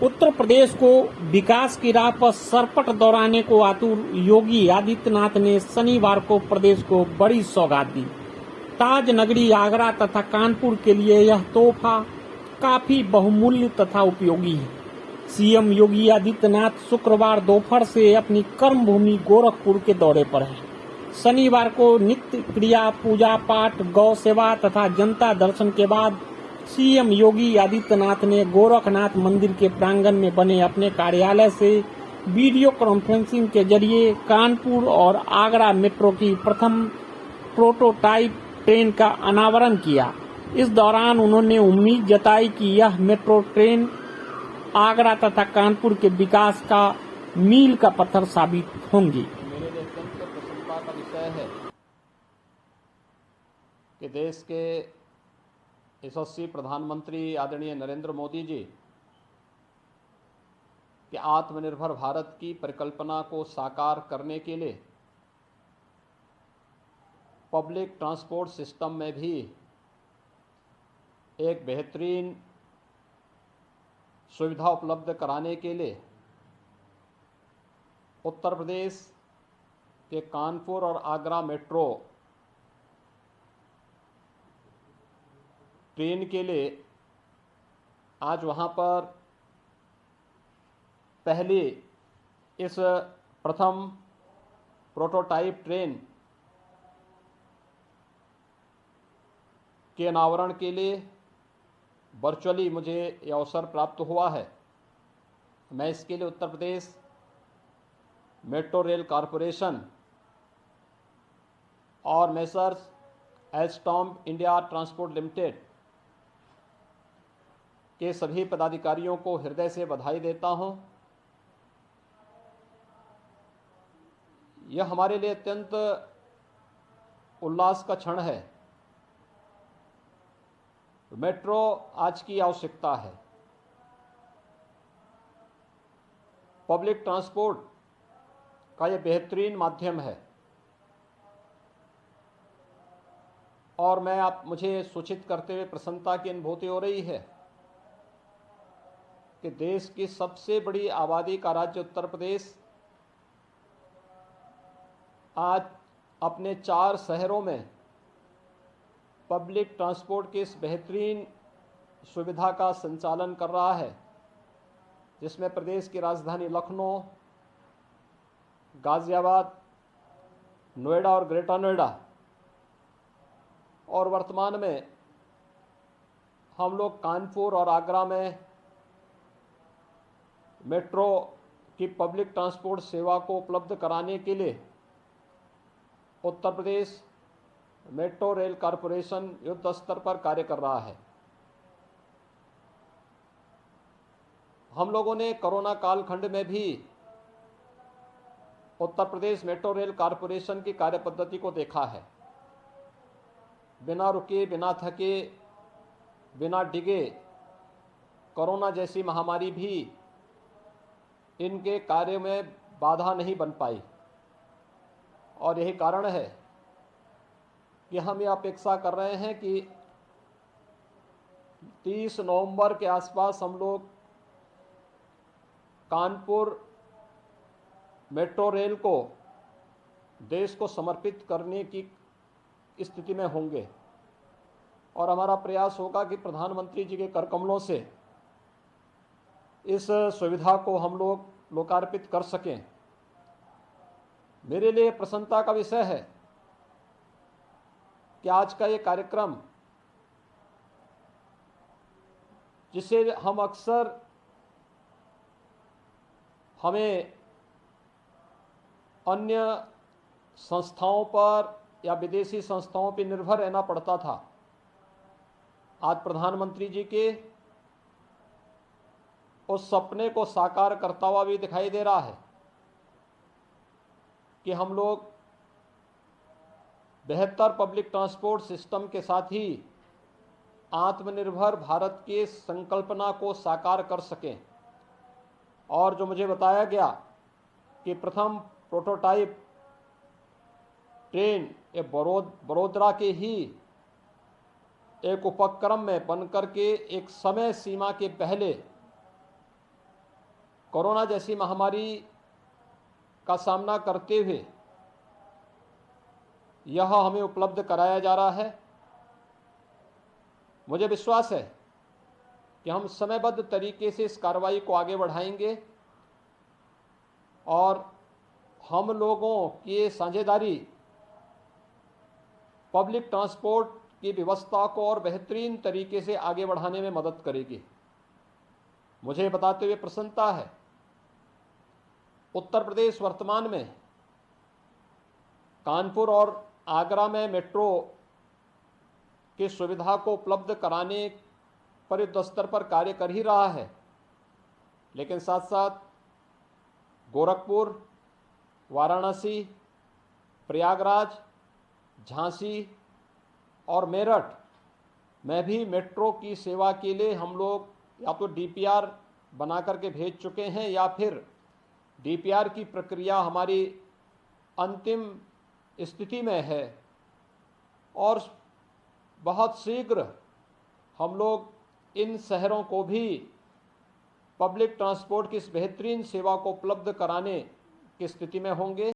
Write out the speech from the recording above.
उत्तर प्रदेश को विकास की राह पर सरपट दौड़ाने को आतुर योगी आदित्यनाथ ने शनिवार को प्रदेश को बड़ी सौगात दी। ताज नगरी आगरा तथा कानपुर के लिए यह तोहफा काफी बहुमूल्य तथा उपयोगी है। सीएम योगी आदित्यनाथ शुक्रवार दोपहर से अपनी कर्मभूमि गोरखपुर के दौरे पर हैं। शनिवार को नित्य क्रिया, पूजा पाठ, गौ सेवा तथा जनता दर्शन के बाद सीएम योगी आदित्यनाथ ने गोरखनाथ मंदिर के प्रांगण में बने अपने कार्यालय से वीडियो कॉन्फ्रेंसिंग के जरिए कानपुर और आगरा मेट्रो की प्रथम प्रोटोटाइप ट्रेन का अनावरण किया। इस दौरान उन्होंने उम्मीद जताई कि यह मेट्रो ट्रेन आगरा तथा कानपुर के विकास का मील का पत्थर साबित होंगी। मेरे लिए अत्यंत प्रसन्नता का विषय है कि देश के यशस्वी प्रधानमंत्री आदरणीय नरेंद्र मोदी जी के आत्मनिर्भर भारत की परिकल्पना को साकार करने के लिए पब्लिक ट्रांसपोर्ट सिस्टम में भी एक बेहतरीन सुविधा उपलब्ध कराने के लिए उत्तर प्रदेश के कानपुर और आगरा मेट्रो ट्रेन के लिए आज वहाँ पर पहली इस प्रथम प्रोटोटाइप ट्रेन के अनावरण के लिए वर्चुअली मुझे यह अवसर प्राप्त हुआ है। मैं इसके लिए Uttar Pradesh metro rail corporation और मेसर्स एस्टॉम इंडिया ट्रांसपोर्ट लिमिटेड के सभी पदाधिकारियों को हृदय से बधाई देता हूं। यह हमारे लिए अत्यंत उल्लास का क्षण है। मेट्रो आज की आवश्यकता है। पब्लिक ट्रांसपोर्ट का यह बेहतरीन माध्यम है और मुझे सूचित करते हुए प्रसन्नता की अनुभूति हो रही है कि देश की सबसे बड़ी आबादी का राज्य उत्तर प्रदेश आज अपने 4 शहरों में पब्लिक ट्रांसपोर्ट की इस बेहतरीन सुविधा का संचालन कर रहा है, जिसमें प्रदेश की राजधानी लखनऊ, गाजियाबाद, नोएडा और ग्रेटर नोएडा और वर्तमान में हम लोग कानपुर और आगरा में मेट्रो की पब्लिक ट्रांसपोर्ट सेवा को उपलब्ध कराने के लिए Uttar Pradesh metro rail corporation युद्ध स्तर पर कार्य कर रहा है। हम लोगों ने कोरोना कालखंड में भी Uttar Pradesh metro rail corporation की कार्यपद्धति को देखा है। बिना रुके, बिना थके, बिना डिगे कोरोना जैसी महामारी भी इनके कार्य में बाधा नहीं बन पाई और यही कारण है कि हम ये अपेक्षा कर रहे हैं कि 30 नवंबर के आसपास हम लोग कानपुर मेट्रो रेल को देश को समर्पित करने की स्थिति में होंगे और हमारा प्रयास होगा कि प्रधानमंत्री जी के कर कमलों से इस सुविधा को हम लोग लोकार्पित कर सकें। मेरे लिए प्रसन्नता का विषय है कि आज का ये कार्यक्रम, जिसे हम अक्सर हमें अन्य संस्थाओं पर या विदेशी संस्थाओं पर निर्भर रहना पड़ता था, आज प्रधानमंत्री जी के उस सपने को साकार करता हुआ भी दिखाई दे रहा है कि हम लोग बेहतर पब्लिक ट्रांसपोर्ट सिस्टम के साथ ही आत्मनिर्भर भारत की संकल्पना को साकार कर सकें। और जो मुझे बताया गया कि प्रथम प्रोटोटाइप ट्रेन ये बड़ोदरा के ही एक उपक्रम में बनकर के एक समय सीमा के पहले कोरोना जैसी महामारी का सामना करते हुए यह हमें उपलब्ध कराया जा रहा है। मुझे विश्वास है कि हम समयबद्ध तरीके से इस कार्रवाई को आगे बढ़ाएंगे और हम लोगों की साझेदारी पब्लिक ट्रांसपोर्ट की व्यवस्था को और बेहतरीन तरीके से आगे बढ़ाने में मदद करेगी। मुझे बताते हुए प्रसन्नता है, उत्तर प्रदेश वर्तमान में कानपुर और आगरा में मेट्रो की सुविधा को उपलब्ध कराने पर युद्ध स्तर पर कार्य कर ही रहा है, लेकिन साथ साथ गोरखपुर, वाराणसी, प्रयागराज, झांसी और मेरठ में भी मेट्रो की सेवा के लिए हम लोग या तो डीपीआर बना करके भेज चुके हैं या फिर डीपीआर की प्रक्रिया हमारी अंतिम स्थिति में है और बहुत शीघ्र हम लोग इन शहरों को भी पब्लिक ट्रांसपोर्ट की इस बेहतरीन सेवा को उपलब्ध कराने की स्थिति में होंगे।